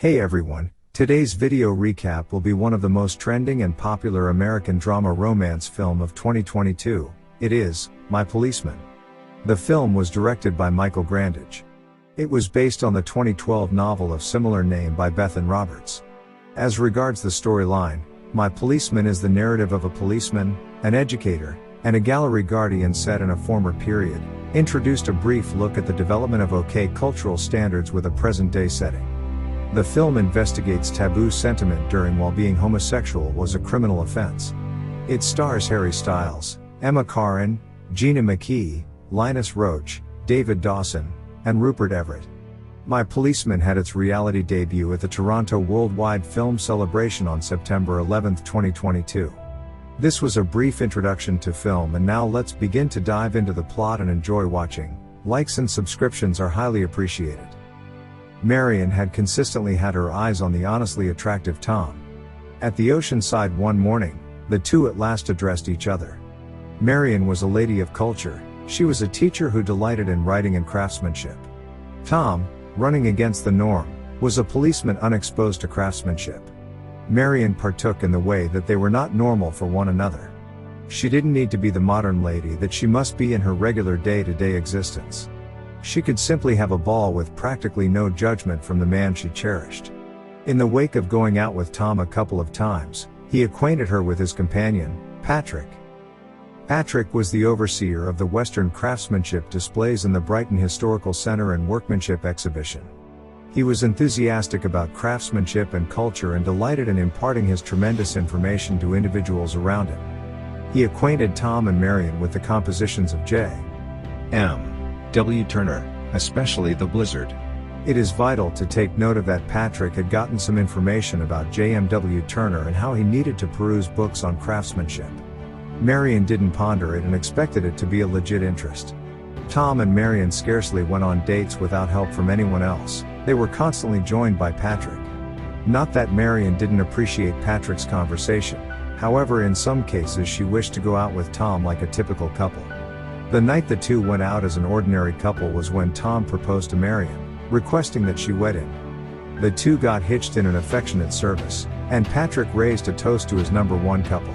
Hey everyone, today's video recap will be one of the most trending and popular American drama romance film of 2022. It is My Policeman. The film was directed by Michael Grandage. It was based on the 2012 novel of similar name by Bethan Roberts. As regards the storyline, My Policeman is the narrative of a policeman, an educator, and a gallery guardian set in a former period, introduced a brief look at the development of OK cultural standards with a present-day setting. The film investigates taboo sentiment during while being homosexual was a criminal offense. It stars Harry Styles, Emma Corrin, Gina McKee, Linus Roach, David Dawson, and Rupert Everett. My Policeman had its reality debut at the Toronto Worldwide Film Celebration on September 11, 2022. This was a brief introduction to film, and now let's begin to dive into the plot and enjoy watching. Likes and subscriptions are highly appreciated. Marion had consistently had her eyes on the honestly attractive Tom. At the oceanside one morning, the two at last addressed each other. Marion was a lady of culture. She was a teacher who delighted in writing and craftsmanship. Tom, running against the norm, was a policeman unexposed to craftsmanship. Marion partook in the way that they were not normal for one another. She didn't need to be the modern lady that she must be in her regular day-to-day existence. She could simply have a ball with practically no judgment from the man she cherished. In the wake of going out with Tom a couple of times, he acquainted her with his companion, Patrick. Patrick was the overseer of the Western craftsmanship displays in the Brighton Historical Center and Workmanship Exhibition. He was enthusiastic about craftsmanship and culture and delighted in imparting his tremendous information to individuals around him. He acquainted Tom and Marion with the compositions of J.M.W. Turner, especially The Blizzard. It is vital to take note of that Patrick had gotten some information about J.M.W. Turner and how he needed to peruse books on craftsmanship. Marion didn't ponder it and expected it to be a legit interest. Tom and Marion scarcely went on dates without help from anyone else. They were constantly joined by Patrick. Not that Marion didn't appreciate Patrick's conversation, however in some cases she wished to go out with Tom like a typical couple. The night the two went out as an ordinary couple was when Tom proposed to Marion, requesting that she wed him. The two got hitched in an affectionate service, and Patrick raised a toast to his number one couple.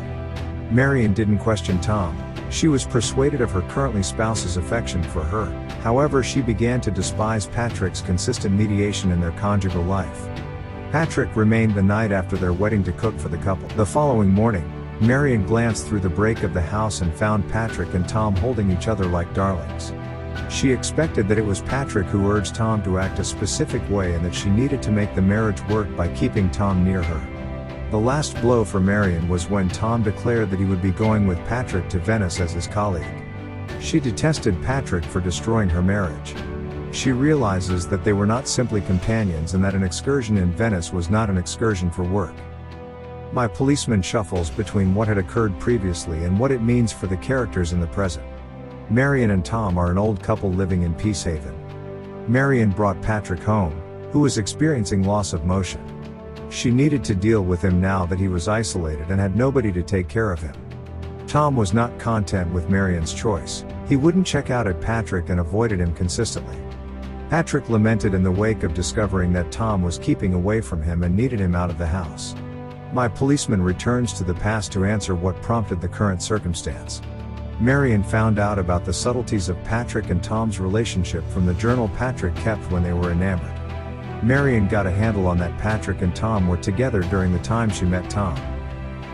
Marion didn't question Tom. She was persuaded of her currently spouse's affection for her, however she began to despise Patrick's consistent mediation in their conjugal life. Patrick remained the night after their wedding to cook for the couple. The following morning, Marion glanced through the break of the house and found Patrick and Tom holding each other like darlings. She expected that it was Patrick who urged Tom to act a specific way and that she needed to make the marriage work by keeping Tom near her. The last blow for Marion was when Tom declared that he would be going with Patrick to Venice as his colleague. She detested Patrick for destroying her marriage. She realizes that they were not simply companions and that an excursion in Venice was not an excursion for work. My Policeman shuffles between what had occurred previously and what it means for the characters in the present. Marion and Tom are an old couple living in Peacehaven. Marion brought Patrick home, who was experiencing loss of motion. She needed to deal with him now that he was isolated and had nobody to take care of him. Tom was not content with Marion's choice. He wouldn't check out at Patrick and avoided him consistently. Patrick lamented in the wake of discovering that Tom was keeping away from him and needed him out of the house. My Policeman returns to the past to answer what prompted the current circumstance. Marion found out about the subtleties of Patrick and Tom's relationship from the journal Patrick kept when they were enamored. Marion got a handle on that Patrick and Tom were together during the time she met Tom.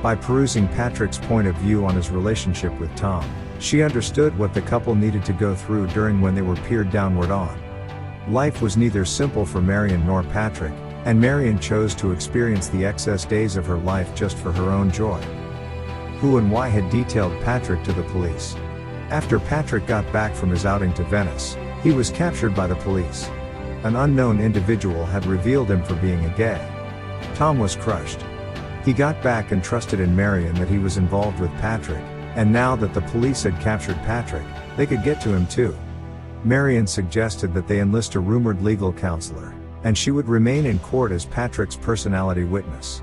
By perusing Patrick's point of view on his relationship with Tom, she understood what the couple needed to go through during when they were peered downward on. Life was neither simple for Marion nor Patrick, and Marion chose to experience the excess days of her life just for her own joy. Who and why had detailed Patrick to the police? After Patrick got back from his outing to Venice, he was captured by the police. An unknown individual had revealed him for being a gay. Tom was crushed. He got back and trusted in Marion that he was involved with Patrick, and now that the police had captured Patrick, they could get to him too. Marion suggested that they enlist a rumored legal counselor, and she would remain in court as Patrick's personality witness.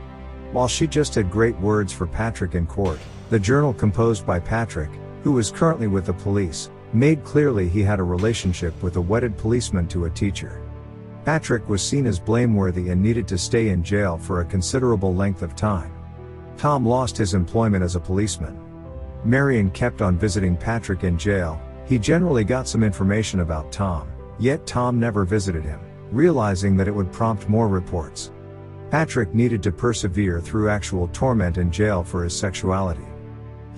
While she just had great words for Patrick in court, the journal composed by Patrick, who was currently with the police, made clearly he had a relationship with a wedded policeman to a teacher. Patrick was seen as blameworthy and needed to stay in jail for a considerable length of time. Tom lost his employment as a policeman. Marion kept on visiting Patrick in jail. He generally got some information about Tom, yet Tom never visited him, realizing that it would prompt more reports. Patrick needed to persevere through actual torment in jail for his sexuality.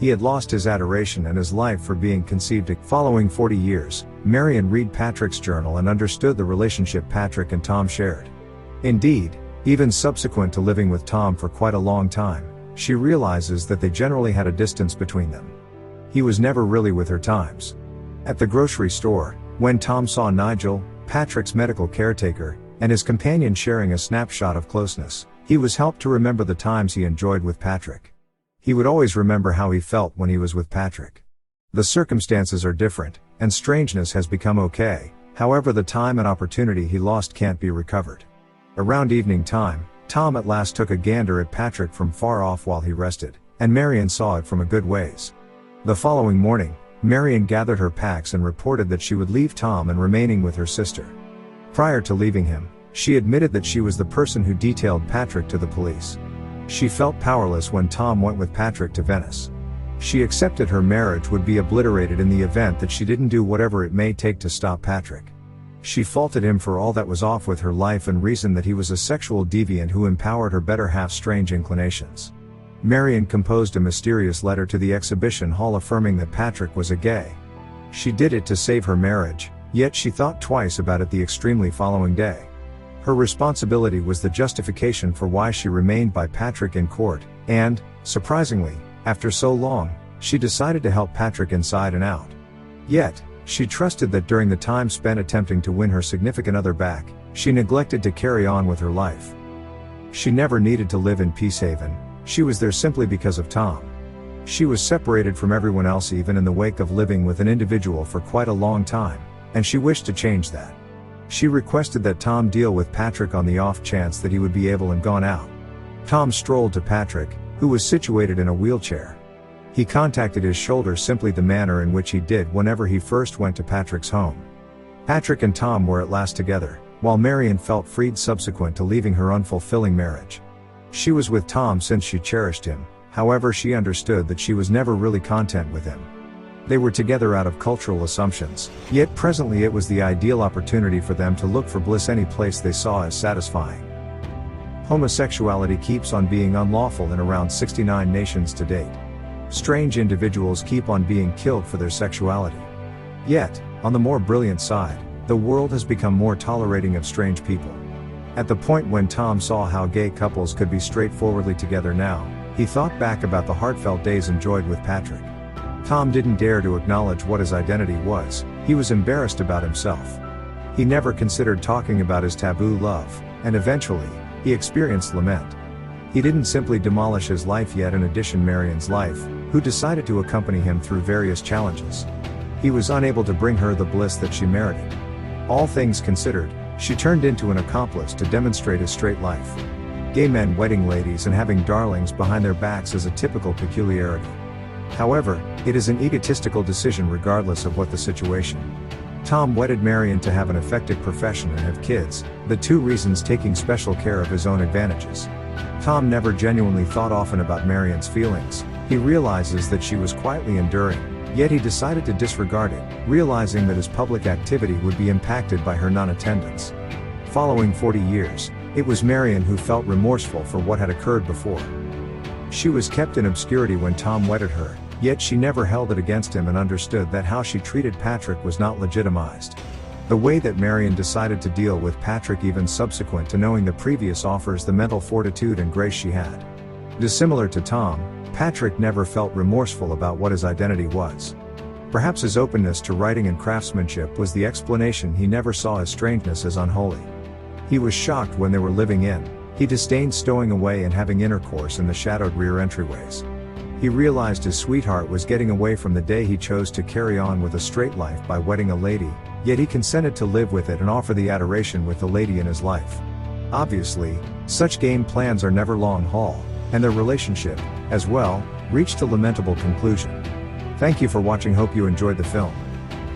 He had lost his adoration and his life for being conceived. Following 40 years, Marion read Patrick's journal and understood the relationship Patrick and Tom shared. Indeed, even subsequent to living with Tom for quite a long time, she realizes that they generally had a distance between them. He was never really with her times. At the grocery store, when Tom saw Nigel, Patrick's medical caretaker, and his companion sharing a snapshot of closeness, he was helped to remember the times he enjoyed with Patrick. He would always remember how he felt when he was with Patrick. The circumstances are different, and strangeness has become okay, however the time and opportunity he lost can't be recovered. Around evening time, Tom at last took a gander at Patrick from far off while he rested, and Marion saw it from a good ways. The following morning, Marion gathered her packs and reported that she would leave Tom and remaining with her sister. Prior to leaving him, she admitted that she was the person who detailed Patrick to the police. She felt powerless when Tom went with Patrick to Venice. She accepted her marriage would be obliterated in the event that she didn't do whatever it may take to stop Patrick. She faulted him for all that was off with her life and reasoned that he was a sexual deviant who empowered her better half's strange inclinations. Marion composed a mysterious letter to the exhibition hall affirming that Patrick was a gay. She did it to save her marriage, yet she thought twice about it the extremely following day. Her responsibility was the justification for why she remained by Patrick in court, and, surprisingly, after so long, she decided to help Patrick inside and out. Yet, she trusted that during the time spent attempting to win her significant other back, she neglected to carry on with her life. She never needed to live in Peacehaven, she was there simply because of Tom. She was separated from everyone else even in the wake of living with an individual for quite a long time, and she wished to change that. She requested that Tom deal with Patrick on the off chance that he would be able and gone out. Tom strolled to Patrick, who was situated in a wheelchair. He contacted his shoulder simply the manner in which he did whenever he first went to Patrick's home. Patrick and Tom were at last together, while Marion felt freed subsequent to leaving her unfulfilling marriage. She was with Tom since she cherished him, however she understood that she was never really content with him. They were together out of cultural assumptions, yet presently it was the ideal opportunity for them to look for bliss any place they saw as satisfying. Homosexuality keeps on being unlawful in around 69 nations to date. Strange individuals keep on being killed for their sexuality. Yet, on the more brilliant side, the world has become more tolerating of strange people. At the point when Tom saw how gay couples could be straightforwardly together now, he thought back about the heartfelt days enjoyed with Patrick. Tom didn't dare to acknowledge what his identity was, he was embarrassed about himself. He never considered talking about his taboo love, and eventually, he experienced lament. He didn't simply demolish his life yet in addition Marion's life, who decided to accompany him through various challenges. He was unable to bring her the bliss that she merited. All things considered, she turned into an accomplice to demonstrate a straight life. Gay men wedding ladies and having darlings behind their backs is a typical peculiarity. However, it is an egotistical decision regardless of what the situation. Tom wedded Marion to have an effective profession and have kids, the two reasons taking special care of his own advantages. Tom never genuinely thought often about Marion's feelings. He realizes that she was quietly enduring, yet he decided to disregard it, realizing that his public activity would be impacted by her non-attendance. Following 40 years, it was Marion who felt remorseful for what had occurred before. She was kept in obscurity when Tom wedded her, yet she never held it against him and understood that how she treated Patrick was not legitimized. The way that Marion decided to deal with Patrick even subsequent to knowing the previous offers the mental fortitude and grace she had. Dissimilar to Tom, Patrick never felt remorseful about what his identity was. Perhaps his openness to writing and craftsmanship was the explanation he never saw his strangeness as unholy. He was shocked when they were living in. He disdained stowing away and having intercourse in the shadowed rear entryways. He realized his sweetheart was getting away from the day he chose to carry on with a straight life by wedding a lady, yet he consented to live with it and offer the adoration with the lady in his life. Obviously, such game plans are never long haul, and their relationship, as well, reached a lamentable conclusion. Thank you for watching, hope you enjoyed the film.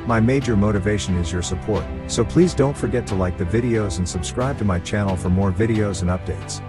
My major motivation is your support, so please don't forget to like the videos and subscribe to my channel for more videos and updates.